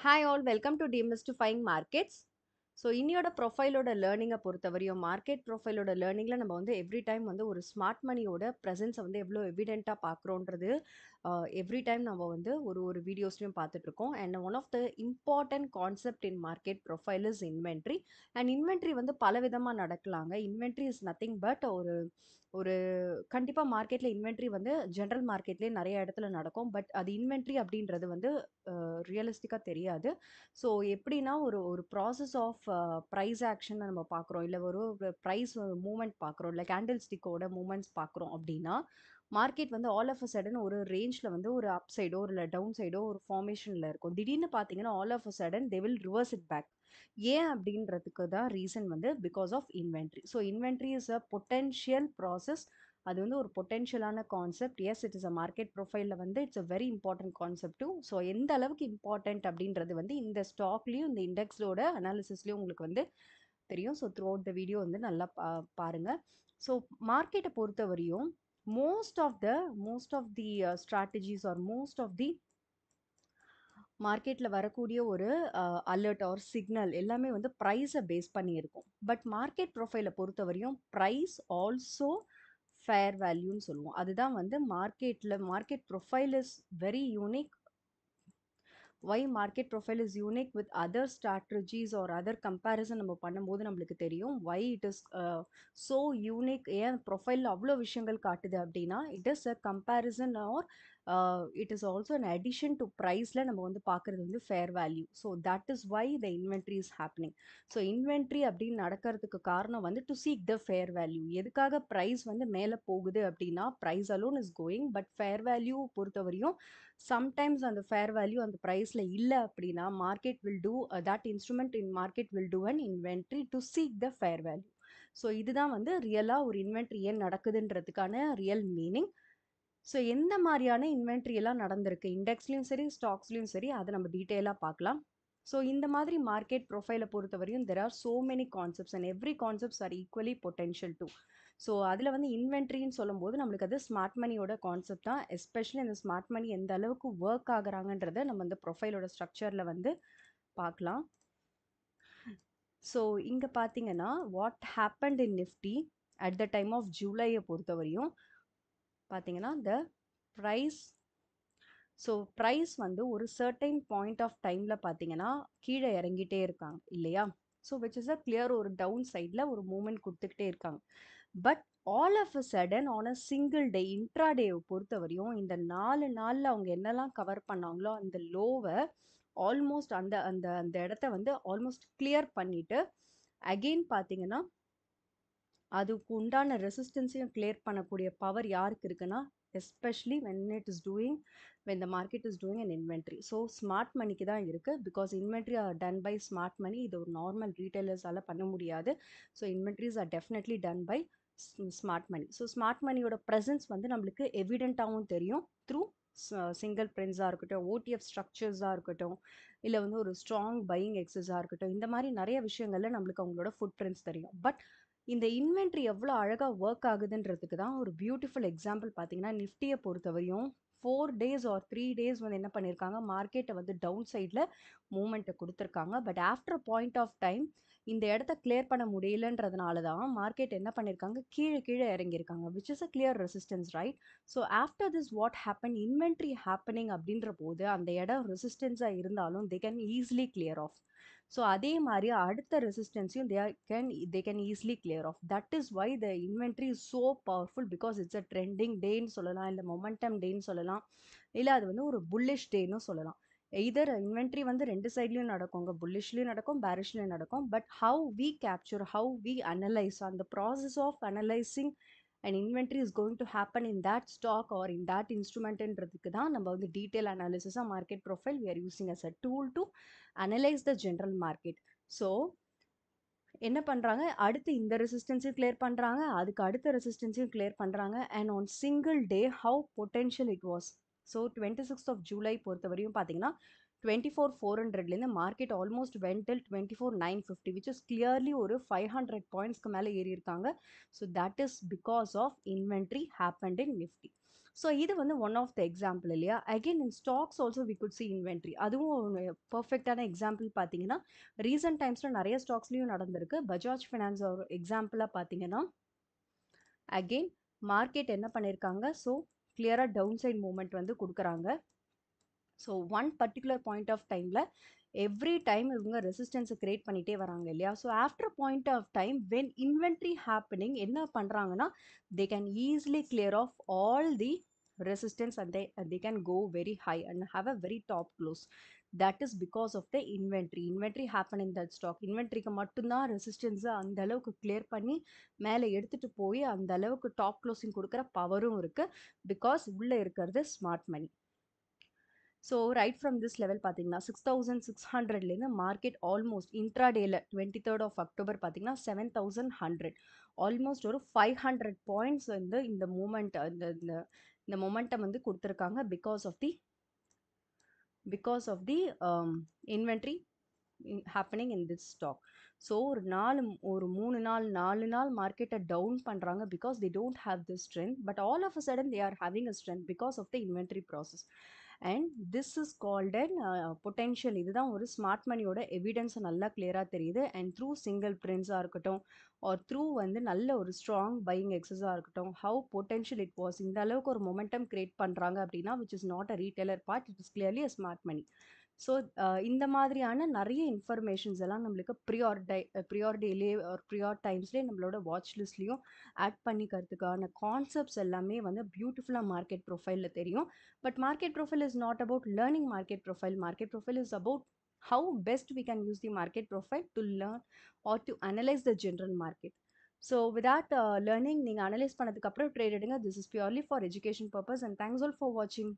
Hi all, welcome to Demystifying Markets. So இன்னியோட ப்ரொஃபைலோட லேர்னிங்கை பொறுத்தவரையும் மார்க்கெட் ப்ரொஃபைலோட லேர்னிங்கில் நம்ம வந்து எவ்ரி டைம் வந்து ஒரு ஸ்மார்ட் மணியோட ப்ரெசன்ஸை வந்து எவ்வளோ எவிடெண்ட்டாக பார்க்குறோன்றது எவ்ரி டைம் நம்ம வந்து ஒரு வீடியோஸ்லையும் பார்த்துட்ருக்கோம். And one of the important concept in market profile is inventory. And inventory வந்து பல விதமாக நடக்கலாங்க. இன்வென்ட்ரி இஸ் நத்திங் பட் ஒரு ஒரு கண்டிப்பாக மார்க்கெட்டில் இன்வென்ட்ரி வந்து ஜென்ரல் மார்க்கெட்லேயே நிறைய இடத்துல நடக்கும். பட் அது இன்வென்ட்ரி அப்படின்றது வந்து ரியலிஸ்டிக்காக தெரியாது. ஸோ எப்படின்னா ஒரு ஒரு ப்ராசஸ் ஆஃப் ப்ரைஸ் ஆக்ஷன் நம்ம பார்க்குறோம், இல்லை ஒரு ப்ரைஸ் மூமெண்ட் பார்க்குறோம், இல்லை கேண்டில் ஸ்டிக்கோட மூமெண்ட்ஸ் பார்க்குறோம் அப்படின்னா மார்க்கெட் வந்து ஆல் ஆஃப் அ சடன் ஒரு ரேஞ்சில் வந்து ஒரு அப் சைடோ இல்லை டவுன் சைடோ ஒரு ஃபார்மேஷனில் இருக்கும். திடீர்னு பார்த்தீங்கன்னா all of a sudden they will reverse it back. ஏன் அப்படின்றதுக்கு தான் ரீசன் வந்து because of inventory. So inventory is a potential process. அது வந்து ஒரு பொட்டென்ஷியலான concept. Yes, it is a market ப்ரொஃபைலில் வந்து it's a very important concept too. So எந்த அளவுக்கு இம்பார்ட்டன்ட் அப்படின்றது வந்து இந்த ஸ்டாக்லேயும் இந்த இண்டெக்ஸோட அனாலிசிஸ்லையும் உங்களுக்கு வந்து தெரியும். So throughout the video வந்து நல்லா பாருங்கள். ஸோ மார்க்கெட்டை பொறுத்தவரையும் most of the strategies are most of the மார்க்கெட்டில் வரக்கூடிய ஒரு அலர்ட் ஆர் சிக்னல் எல்லாமே வந்து ப்ரைஸை பேஸ் பண்ணி இருக்கும். பட் மார்க்கெட் ப்ரொஃபைலை பொறுத்தவரையும் ப்ரைஸ் ஆல்சோ ஃபேர் வேல்யூன்னு சொல்லுவோம். அதுதான் வந்து market profile is very unique. why market profile is unique with other strategies or other comparison நம்ம பண்ணும்போது நம்மளுக்கு தெரியும் why it is so unique. ஏன் ப்ரொஃபைலில் அவ்வளோ விஷயங்கள் காட்டுது அப்படின்னா it is a comparison or it is also an addition to ப்ரைஸில் நம்ம வந்து பார்க்குறது வந்து fair value. So that is why the inventory is happening. So inventory அப்படின்னு நடக்கிறதுக்கு காரணம் வந்து to seek the fair value. எதுக்காக ப்ரைஸ் வந்து மேலே போகுது அப்படின்னா price alone is going, but fair value பொறுத்தவரையும் சம்டைம்ஸ் அந்த ஃபேர் வேல்யூ அந்த ப்ரைஸில் இல்லை அப்படின்னா market will do that instrument in market will do an inventory to seek the fair value. So இதுதான் வந்து ரியலாக ஒரு இன்வென்ட்ரி ஏன் நடக்குதுன்றதுக்கான ரியல் மீனிங். ஸோ எந்த மாதிரியான இன்வென்ட்ரி எல்லாம் நடந்திருக்கு இண்டெக்ஸ்லையும் சரி ஸ்டாக்ஸ்லையும் சரி அதை நம்ம டீட்டெயிலாக பார்க்கலாம். ஸோ இந்த மாதிரி மார்க்கெட் ப்ரொஃபைலை பொறுத்தவரையும் there are so many concepts and every concepts are equally potential too. So அதில் வந்து இன்வென்ட்ரின்னு சொல்லும்போது நம்மளுக்கு அது ஸ்மார்ட் மணியோட கான்செப்ட் தான். எஸ்பெஷலி இந்த ஸ்மார்ட் மணி எந்த அளவுக்கு ஒர்க் ஆகுறாங்கன்றத நம்ம இந்த ப்ரொஃபைலோட ஸ்ட்ரக்சரில் வந்து பார்க்கலாம். ஸோ இங்கே பார்த்தீங்கன்னா what happened in Nifty at the time of ஜூலையை பொறுத்தவரையும் பார்த்தீங்கன்னா த ப்ரைஸ். ஸோ ப்ரைஸ் வந்து ஒரு சர்டைன் பாயிண்ட் ஆஃப் டைமில் பார்த்தீங்கன்னா கீழே இறங்கிட்டே இருக்காங்க இல்லையா. So which is a clear ஒரு டவுன் சைடில் ஒரு மூமெண்ட் கொடுத்துக்கிட்டே இருக்காங்க. But all of a sudden on a single day இன்ட்ராடேவை பொறுத்தவரையும் இந்த 4 நாளில் அவங்க என்னெல்லாம் கவர் பண்ணாங்களோ அந்த லோவை ஆல்மோஸ்ட் அந்த அந்த அந்த இடத்த வந்து ஆல்மோஸ்ட் கிளியர் பண்ணிட்டு அகெயின் பார்த்தீங்கன்னா அதுக்கு உண்டான ரெசிஸ்டன்ஸையும் கிளியர் பண்ணக்கூடிய பவர் யாருக்கு இருக்குன்னா especially when the market is doing an inventory. So smart மணிக்கு தான் இருக்குது. Because inventory are done by smart money. இது ஒரு நார்மல் ரீட்டைலர்ஸால் பண்ண முடியாது. So inventories are definitely done by smart money. So smart மணியோட ப்ரெசன்ஸ் வந்து நம்மளுக்கு எவிடெண்ட்டாகவும் தெரியும் த்ரூ சிங்கிள் பிரிண்ட்ஸாக இருக்கட்டும், ஓடிஎஃப் ஸ்ட்ரக்சர்ஸாக இருக்கட்டும், இல்லை வந்து ஒரு ஸ்ட்ராங் பையிங் எக்ஸஸாக இருக்கட்டும். இந்த மாதிரி நிறைய விஷயங்களில் நம்மளுக்கு அவங்களோட ஃபுட் பிரிண்ட்ஸ் தெரியும். பட் இந்த இன்வென்ட்ரி எவ்வளோ அழகாக ஒர்க் ஆகுதுன்றதுக்கு தான் ஒரு பியூட்டிஃபுல் எக்ஸாம்பிள் பார்த்தீங்கன்னா நிஃப்டியை பொறுத்தவரையும் 4 days or 3 days வந்து என்ன பண்ணியிருக்காங்க மார்க்கெட்டை வந்து டவுன் சைடில் மூமெண்ட்டை கொடுத்துருக்காங்க. But after point of time இந்த இடத்த கிளியர் பண்ண முடியலன்றதுனால தான் மார்க்கெட் என்ன பண்ணியிருக்காங்க கீழே கீழே இறங்கியிருக்காங்க, which is a clear resistance, right. So after this what happen inventory happening அப்படின்ற போது அந்த இடம் ரெசிஸ்டன்ஸாக இருந்தாலும் they can easily clear off. So அதே மாதிரி அடுத்த ரெசிஸ்டன்ஸையும் they can easily clear off. That is why the inventory is so powerful, because it's a trending டேன்னு சொல்லலாம், இல்லை மொமெண்டம் டேன்னு சொல்லலாம், இல்லை அது வந்து ஒரு புல்லிஷ் டேன்னு சொல்லலாம். எய்தர் இன்வென்ட்ரி வந்து ரெண்டு சைட்லையும் நடக்குங்க, புல்லிஷ்லையும் நடக்கும் பேரிஷ்லையும் நடக்கும். But how we capture, how we analyse, அந்த process of analysing and inventory is going to happen in that stock or in that இன்ஸ்ட்ருமெண்ட்ன்றதுக்கு தான் நம்ம வந்து டீட்டெயில் அனாலிசிஸாக market profile we are using as a tool to analyze the general market. So என்ன பண்ணுறாங்க, அடுத்து இந்த ரெசிஸ்டன்ஸையும் கிளியர் பண்ணுறாங்க, அதுக்கு அடுத்த ரெசிஸ்டன்ஸையும் கிளியர் பண்ணுறாங்க. And on single day how potential it was. So 26th of July பொறுத்தவரையும் பார்த்தீங்கன்னா 24,400லேருந்து மார்க்கெட் almost went till 24,950, which is clearly ஒரு 500 பாயிண்ட்ஸ்க்கு மேலே ஏறி இருக்காங்க. So that is because of inventory happened in Nifty. So இது வந்து ஒன் ஆஃப் த எக்ஸாம்பிள் இல்லையா? Again in stocks also we could C inventory. அதுவும் பெர்ஃபெக்ட்டான எக்ஸாம்பிள் பார்த்தீங்கன்னா, ரீசென்ட் டைம்ஸ்ல நெறைய ஸ்டாக்ஸ்லயும் நடந்திருக்கு. பஜாஜ் ஃபினான்ஸ் ஒரு எக்ஸாம்பிளா பார்த்தீங்கன்னா, அகைன் மார்க்கெட் என்ன பண்ணியிருக்காங்க? ஸோ கிளியரா டவுன் சைட் மூவ்மெண்ட் வந்து குடுக்குறாங்க. So one particular point of டைம்ல எவ்ரி டைம் இவங்க ரெசிஸ்டன்ஸை கிரியேட் பண்ணிட்டே வராங்க இல்லையா? So after point of time when inventory happening என்ன பண்ணுறாங்கன்னா, they can easily clear of all the resistance and they can go very high and have a very top close. That is because of the inventory happen in that stock. இன்வென்ட்ரிக்கு மட்டும்தான் ரெசிஸ்டன்ஸை அந்த அளவுக்கு clear பண்ணி மேலே எடுத்துட்டு போய் அந்த அளவுக்கு top closing கொடுக்குற பவரும் இருக்கு. பிகாஸ் உள்ள இருக்கிறது smart money. So right from this level பார்த்தீங்கன்னா 6600லேருந்து மார்க்கெட் ஆல்மோஸ்ட் இன்ட்ராடேல 23rd ஆஃப் அக்டோபர் பார்த்தீங்கன்னா 7100 ஆல்மோஸ்ட் ஒரு 500 பாயிண்ட்ஸ் வந்து இந்த மூமெண்ட் இந்த மொமெண்டம் வந்து கொடுத்துருக்காங்க because of the inventory happening in this stock. So ஒரு 4 நாள் மார்க்கெட்டை டவுன் பண்ணுறாங்க because they don't have this strength, but all of a sudden they are having a strength because of the inventory process. And this is called an potential. இதுதான் ஒரு smart மணியோட evidence நல்லா கிளியராக தெரியுது. அண்ட் த்ரூ சிங்கிள் பிரிண்ட்ஸாக இருக்கட்டும் R through வந்து நல்ல ஒரு ஸ்ட்ராங் பையிங் எக்ஸஸாக இருக்கட்டும், ஹவு பொட்டென்ஷியல் இட் வாஸ். இந்த அளவுக்கு ஒரு மொமெண்டம் கிரியேட் பண்ணுறாங்க அப்படின்னா which is not a retailer part, it is clearly a smart money. So இந்த மாதிரியான நிறைய இன்ஃபர்மேஷன்ஸ் எல்லாம் நம்மளுக்கு ப்ரியார் டேலே ஒரு ப்ரியார் டைம்ஸ்லேயே நம்மளோட வாட்ச் லிஸ்ட்லேயும் ஆட் பண்ணிக்கிறதுக்கான கான்செப்ட்ஸ் எல்லாமே வந்து பியூட்டிஃபுல்லாக மார்க்கெட் ப்ரொஃபைலில் தெரியும். But market profile is not about learning market profile. Market profile is about how best we can use the market profile to learn or to analyze the general market. So with that learning, நீங்கள் analyse பண்ணதுக்கு அப்புறம் trade எடுங்க. This is purely for education purpose and thanks all for watching.